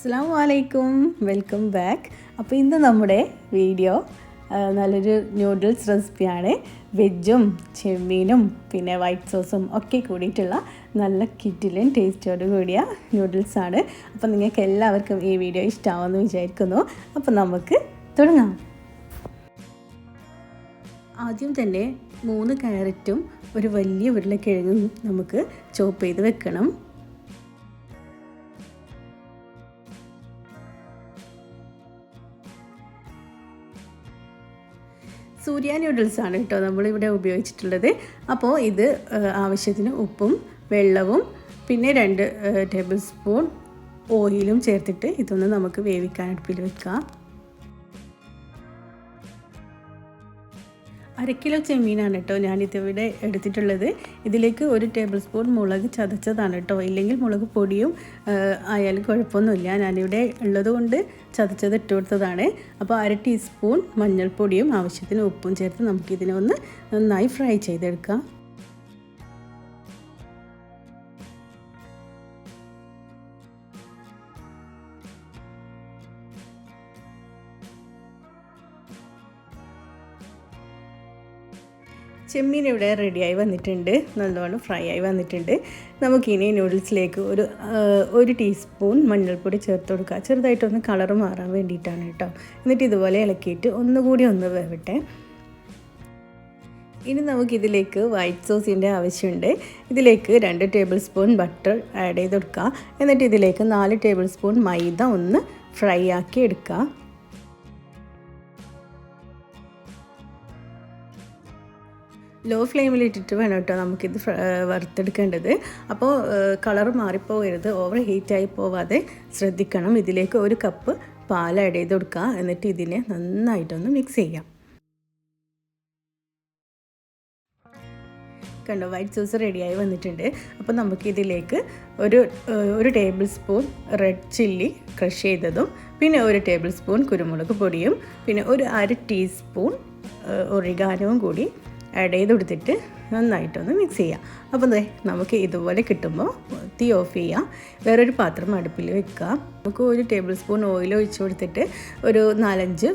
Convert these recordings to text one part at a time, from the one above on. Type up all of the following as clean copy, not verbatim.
അസ്സലാമു അലൈക്കും, welcome back. അപ്പോൾ ഇന്ന് നമ്മുടെ വീഡിയോ നല്ലൊരു നൂഡിൽസ് റെസിപ്പിയാണ്. വെജും ചെമ്മീനും പിന്നെ വൈറ്റ് സോസും ഒക്കെ കൂടിയിട്ടുള്ള നല്ല കിടിലൻ ടേസ്റ്റോട് കൂടിയ നൂഡിൽസാണ്. അപ്പോൾ നിങ്ങൾക്ക് എല്ലാവർക്കും ഈ വീഡിയോ ഇഷ്ടമാവുമെന്ന് വിചാരിക്കുന്നു. അപ്പോൾ നമുക്ക് തുടങ്ങാം. ആദ്യം തന്നെ 3 ക്യാരറ്റും ഒരു വലിയ ഉരുളക്കിഴങ്ങും നമുക്ക് ചോപ്പ് ചെയ്ത് വെക്കണം. സൂര്യ നൂഡിൽസ് ആണ് കേട്ടോ നമ്മളിവിടെ ഉപയോഗിച്ചിട്ടുള്ളത്. അപ്പോൾ ഇത് ആവശ്യത്തിന് ഉപ്പും വെള്ളവും പിന്നെ 2 ടേബിൾ സ്പൂൺ ഓയിലും ചേർത്തിട്ട് ഇതൊന്ന് നമുക്ക് വേവിക്കാൻ അടുപ്പിൽ വെക്കാം. 1 കിലോ ചെമ്മീനാണ് കേട്ടോ ഞാനിതിവിടെ എടുത്തിട്ടുള്ളത്. ഇതിലേക്ക് 1 ടേബിൾ സ്പൂൺ മുളക് ചതച്ചതാണ് കേട്ടോ, ഇല്ലെങ്കിൽ മുളക് പൊടിയും ആയാലും കുഴപ്പമൊന്നുമില്ല. ഞാനിവിടെ ഉള്ളത് കൊണ്ട് ചതച്ചത് ഇട്ട് കൊടുത്തതാണ്. അപ്പോൾ 1 ടീസ്പൂൺ മഞ്ഞൾപ്പൊടിയും ആവശ്യത്തിന് ഉപ്പും ചേർത്ത് നമുക്കിതിനെ ഒന്ന് നന്നായി ഫ്രൈ ചെയ്തെടുക്കാം. ചെമ്മീൻ ഇവിടെ റെഡിയായി വന്നിട്ടുണ്ട്, നല്ലോണം ഫ്രൈ ആയി വന്നിട്ടുണ്ട്. നമുക്കിനി നൂഡിൽസിലേക്ക് ഒരു ടീസ്പൂൺ മഞ്ഞൾപ്പൊടി ചേർത്ത് കൊടുക്കുക. ചെറുതായിട്ടൊന്ന് കളറ് മാറാൻ വേണ്ടിയിട്ടാണ് കേട്ടോ. എന്നിട്ട് ഇതുപോലെ ഇളക്കിയിട്ട് ഒന്നുകൂടി ഒന്ന് വേവട്ടെ. ഇനി നമുക്കിതിലേക്ക് വൈറ്റ് സോസിൻ്റെ ആവശ്യമുണ്ട്. ഇതിലേക്ക് 2 ടേബിൾ സ്പൂൺ ബട്ടർ ആഡ് ചെയ്ത് കൊടുക്കുക. എന്നിട്ട് ഇതിലേക്ക് 4 ടേബിൾ സ്പൂൺ മൈദ ഒന്ന് ഫ്രൈ ആക്കി എടുക്കുക. ലോ ഫ്ലെയിമിലിട്ടിട്ട് വേണം കേട്ടോ നമുക്കിത് വറുത്തെടുക്കേണ്ടത്. അപ്പോൾ കളർ മാറിപ്പോകരുത്, ഓവർ ഹീറ്റായി പോവാതെ ശ്രദ്ധിക്കണം. ഇതിലേക്ക് 1 കപ്പ് പാൽ ആഡ് ചെയ്ത് കൊടുക്കുക. എന്നിട്ട് ഇതിനെ നന്നായിട്ടൊന്ന് മിക്സ് ചെയ്യാം. കണ്ടോ, വൈറ്റ് സോസ് റെഡിയായി വന്നിട്ടുണ്ട്. അപ്പോൾ നമുക്കിതിലേക്ക് ഒരു table spoon red chilli crush ചെയ്തതും പിന്നെ 1 ടേബിൾ സ്പൂൺ കുരുമുളക് പൊടിയും പിന്നെ 1/2 ടീസ്പൂൺ ഒറിഗാനോവും കൂടി ആഡ് ചെയ്ത് കൊടുത്തിട്ട് നന്നായിട്ടൊന്ന് മിക്സ് ചെയ്യാം. അപ്പോൾ നമുക്ക് ഇതുപോലെ കിട്ടുമ്പോൾ തീ ഓഫ് ചെയ്യാം. വേറൊരു പാത്രം അടുപ്പിൽ വെക്കുക. നമുക്ക് 1 ടേബിൾ സ്പൂൺ ഓയിൽ ഒഴിച്ച് കൊടുത്തിട്ട് ഒരു 4-5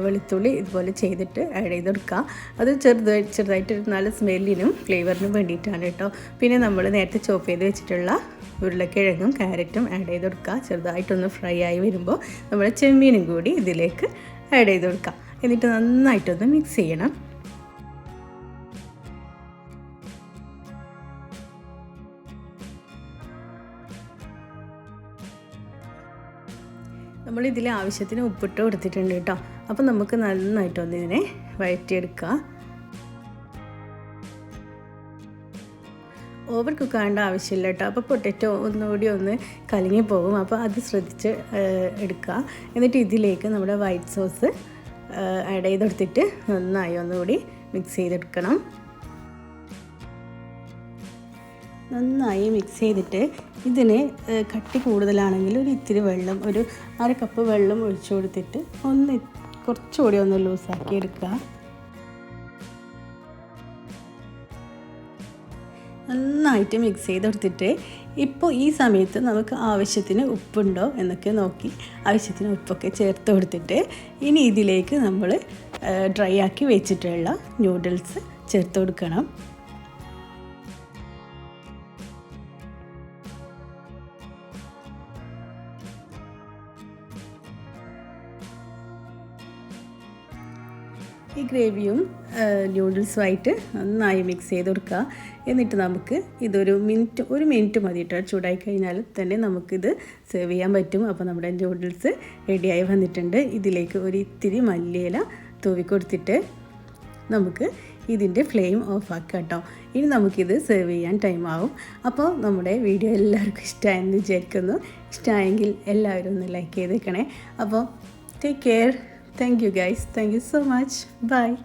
വെളുത്തുള്ളി ഇതുപോലെ ചെയ്തിട്ട് ആഡ് ചെയ്ത് കൊടുക്കുക. അത് ചെറുതായിട്ട് നല്ല സ്മെല്ലിനും ഫ്ലേവറിനും വേണ്ടിയിട്ടാണ് കേട്ടോ. പിന്നെ നമ്മൾ നേരത്തെ ചോപ്പ് ചെയ്ത് വെച്ചിട്ടുള്ള ഉരുളക്കിഴങ്ങും ക്യാരറ്റും ആഡ് ചെയ്ത് കൊടുക്കുക. ചെറുതായിട്ടൊന്ന് ഫ്രൈ ആയി വരുമ്പോൾ നമ്മൾ ചെമ്മീനും കൂടി ഇതിലേക്ക് ആഡ് ചെയ്ത് കൊടുക്കുക. എന്നിട്ട് നന്നായിട്ടൊന്ന് മിക്സ് ചെയ്യണം. നമ്മളിതിൽ ആവശ്യത്തിന് ഉപ്പിട്ട് കൊടുത്തിട്ടുണ്ട് കേട്ടോ. അപ്പോൾ നമുക്ക് നന്നായിട്ടൊന്ന് ഇതിനെ വഴറ്റിയെടുക്കുക. ഓവർ കുക്കാവേണ്ട ആവശ്യമില്ല കേട്ടോ. അപ്പോൾ പൊട്ടറ്റോ ഒന്നുകൂടി ഒന്ന് കലങ്ങി പോകും. അപ്പോൾ അത് ശ്രദ്ധിച്ച് എടുക്കുക. എന്നിട്ട് ഇതിലേക്ക് നമ്മുടെ വൈറ്റ് സോസ് ആഡ് ചെയ്ത് കൊടുത്തിട്ട് നന്നായി ഒന്നുകൂടി മിക്സ് ചെയ്തെടുക്കണം. നന്നായി മിക്സ് ചെയ്തിട്ട് ഇതിന് കട്ടി കൂടുതലാണെങ്കിൽ ഇത്തിരി വെള്ളം, ഒരു 1/2 കപ്പ് വെള്ളം ഒഴിച്ചു കൊടുത്തിട്ട് കുറച്ചുകൂടി ഒന്ന് ലൂസാക്കി എടുക്കുക. നന്നായിട്ട് മിക്സ് ചെയ്ത് കൊടുത്തിട്ട് ഇപ്പോൾ ഈ സമയത്ത് നമുക്ക് ആവശ്യത്തിന് ഉപ്പുണ്ടോ എന്നൊക്കെ നോക്കി ആവശ്യത്തിന് ഉപ്പൊക്കെ ചേർത്ത് കൊടുത്തിട്ട് ഇനി ഇതിലേക്ക് നമ്മൾ ഡ്രൈ ആക്കി വെച്ചിട്ടുള്ള നൂഡിൽസ് ചേർത്ത് കൊടുക്കണം. ഈ ഗ്രേവിയും നൂഡിൽസുമായിട്ട് നന്നായി മിക്സ് ചെയ്ത് കൊടുക്കുക. എന്നിട്ട് നമുക്ക് ഇതൊരു 1 മിനിറ്റ് മതി കേട്ടോ. ചൂടായി കഴിഞ്ഞാൽ തന്നെ നമുക്കിത് സെർവ് ചെയ്യാൻ പറ്റും. അപ്പോൾ നമ്മുടെ നൂഡിൽസ് റെഡിയായി വന്നിട്ടുണ്ട്. ഇതിലേക്ക് ഇത്തിരി മല്ലിയില തൂവി കൊടുത്തിട്ട് നമുക്ക് ഇതിൻ്റെ ഫ്ലെയിം ഓഫ് ആക്കാം കേട്ടോ. ഇനി നമുക്കിത് സെർവ് ചെയ്യാൻ ടൈം ആവും. അപ്പോൾ നമ്മുടെ വീഡിയോ എല്ലാവർക്കും ഇഷ്ടമായെന്ന് വിചാരിക്കുന്നു. ഇഷ്ടമായെങ്കിൽ എല്ലാവരും ഒന്ന് ലൈക്ക് ചെയ്തേക്കണേ. അപ്പോൾ take care. Thank you guys. Thank you so much. Bye.